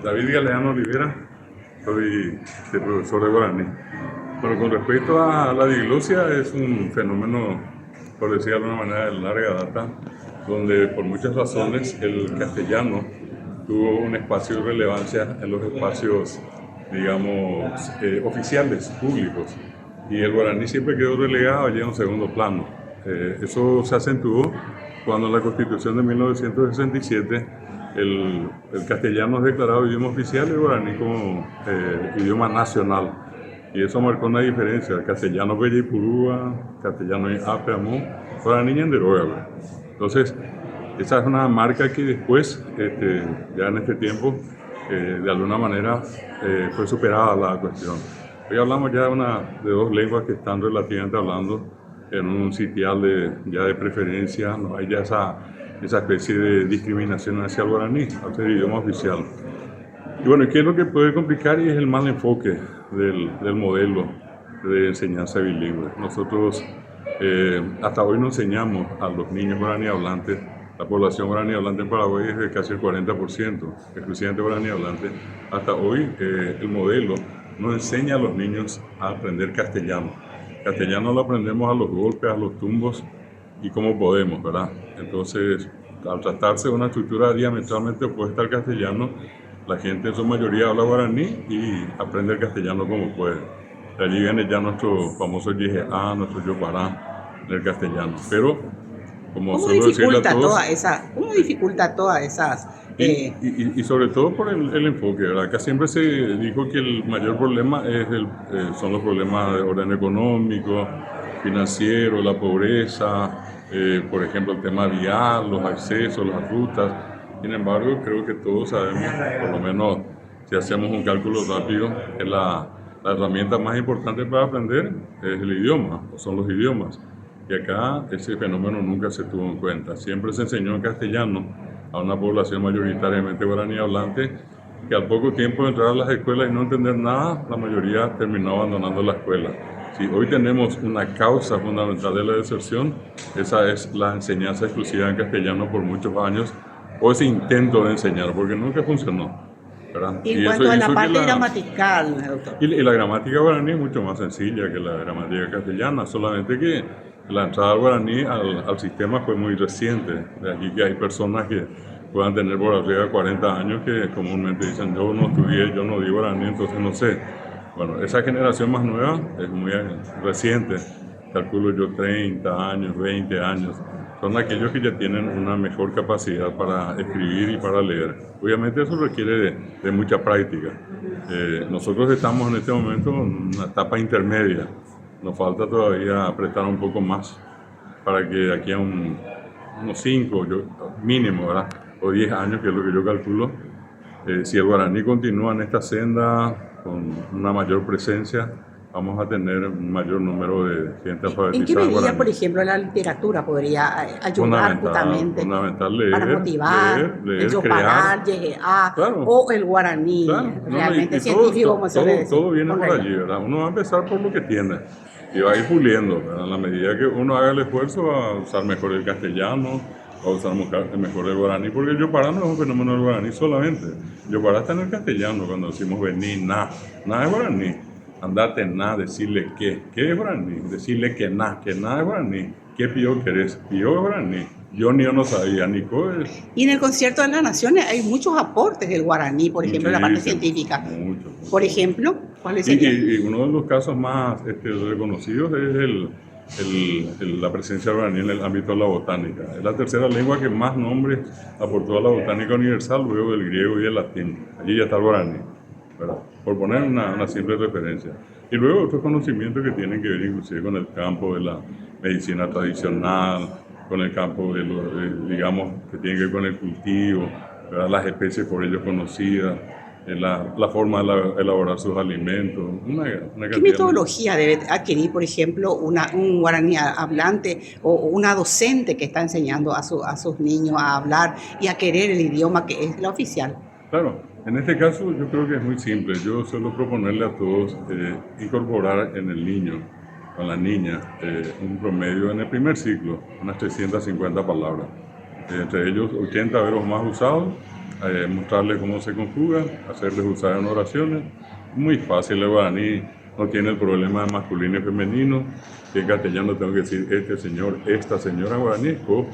David Galeano Olivera, soy profesor de guaraní. Bueno, con respecto a la diglosia, es un fenómeno, por decirlo de alguna manera, de larga data, donde por muchas razones el castellano tuvo un espacio de relevancia en los espacios, digamos, oficiales, públicos, y el guaraní siempre quedó relegado allí en un segundo plano. Eso se acentuó cuando en la Constitución de 1967 el castellano es declarado idioma oficial y el guaraní como idioma nacional. Y eso marcó una diferencia, el castellano Purúa, castellano Apeamó, guaraní en Deroga. Entonces, esa es una marca que después, ya en este tiempo, de alguna manera fue superada la cuestión. Hoy hablamos ya de dos lenguas que están relativamente hablando en un sitial ya de preferencia, no hay ya esa especie de discriminación hacia el guaraní, hacia el idioma oficial. Y bueno, ¿qué es lo que puede complicar? Y es el mal enfoque del modelo de enseñanza bilingüe. Nosotros hasta hoy no enseñamos a los niños guaraní hablantes. La población guaraní hablante en Paraguay es de casi el 40%, exclusivamente guaraní hablante. Hasta hoy el modelo no enseña a los niños a aprender castellano. Castellano lo aprendemos a los golpes, a los tumbos y como podemos, ¿verdad? Entonces, al tratarse de una estructura diametralmente opuesta al castellano, la gente en su mayoría habla guaraní y aprende el castellano como puede. De allí viene ya nuestro famoso YGA, nuestro Yopará del castellano. Pero, como suelo decirle a todos... ¿Cómo dificulta todas esas...? Y sobre todo por el enfoque, ¿verdad? Acá siempre se dijo que el mayor problema son los problemas de orden económico, financiero, la pobreza, por ejemplo, el tema vial, los accesos, las rutas. Sin embargo, creo que todos sabemos, por lo menos si hacemos un cálculo rápido, que la herramienta más importante para aprender es el idioma, o son los idiomas. Y acá ese fenómeno nunca se tuvo en cuenta. Siempre se enseñó en castellano a una población mayoritariamente guaraní hablante, que al poco tiempo de entrar a las escuelas y no entender nada, la mayoría terminó abandonando la escuela. Si hoy tenemos una causa fundamental de la deserción, esa es la enseñanza exclusiva en castellano por muchos años, o ese intento de enseñar, porque nunca funcionó, ¿verdad? Y en cuanto a la parte gramatical, doctor. Y la gramática guaraní es mucho más sencilla que la gramática castellana, solamente que la entrada al guaraní al sistema fue muy reciente. De aquí que hay personas que puedan tener por arriba de 40 años que comúnmente dicen yo no estudié, yo no di guaraní, entonces no sé. Bueno, esa generación más nueva es muy reciente, calculo yo 30 años, 20 años. Son aquellos que ya tienen una mejor capacidad para escribir y para leer. Obviamente eso requiere de mucha práctica. Nosotros estamos en este momento en una etapa intermedia. Nos falta todavía apretar un poco más para que de aquí a unos 5 mínimo, ¿verdad? O 10 años, que es lo que yo calculo, si el guaraní continúa en esta senda con una mayor presencia, vamos a tener un mayor número de gente alfabetizada. ¿En qué medida, por ejemplo, la literatura podría ayudar justamente leer, para motivar, leer, el Yopará, YGA, claro, o el guaraní, claro, realmente científico, como se le dice? Todo viene por allí, ¿verdad? Uno va a empezar por lo que tiene y va a ir puliendo, ¿verdad? En la medida que uno haga el esfuerzo, va a usar mejor el castellano, va a usar mejor el guaraní, porque el Yopará no es un fenómeno del guaraní solamente. El Yopará está en el castellano, cuando decimos venir, nada es guaraní. Andate na, decirle qué es guaraní, decirle que nada es guaraní, qué pío querés, pío es guaraní, yo no sabía, ni es. Y en el Concierto de las Naciones hay muchos aportes del guaraní, por ejemplo, en la parte científica. Mucho. Por ejemplo, ¿cuáles serían? Y uno de los casos más reconocidos es la presencia del guaraní en el ámbito de la botánica. Es la tercera lengua que más nombres aportó a la botánica universal, luego del griego y del latín. Allí ya está el guaraní, ¿verdad? Por poner una simple referencia. Y luego otros conocimientos que tienen que ver inclusive con el campo de la medicina tradicional, con el campo digamos, que tiene que ver con el cultivo, ¿verdad? Las especies por ellos conocidas, la forma de elaborar sus alimentos. ¿Qué metodología debe adquirir, por ejemplo, un guaraní hablante o una docente que está enseñando a sus niños a hablar y a querer el idioma que es la oficial? Claro. En este caso yo creo que es muy simple. Yo suelo proponerle a todos incorporar en el niño, con la niña, un promedio en el primer ciclo, unas 350 palabras. Entre ellos 80 verbos más usados mostrarles cómo se conjuga, hacerles usar en oraciones. Muy fácil el guaraní, no tiene el problema de masculino y femenino, que en castellano tengo que decir este señor, esta señora guaraní, o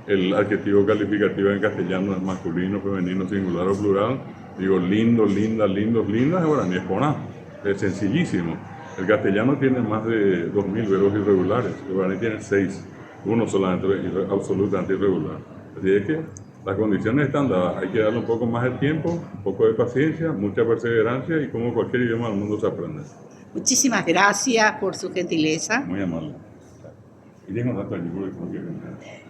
el adjetivo calificativo en castellano es masculino, femenino, singular o plural. Digo lindo, linda, lindos, lindas, el guaraní es coná. Es sencillísimo. El castellano tiene más de 2000 verbos irregulares, el guaraní tiene 6, uno solamente absolutamente irregular. Así es que las condiciones están dadas, hay que darle un poco más de tiempo, un poco de paciencia, mucha perseverancia y como cualquier idioma del mundo se aprende. Muchísimas gracias por su gentileza. Muy amable. Y tengo datos allí porque no quiero.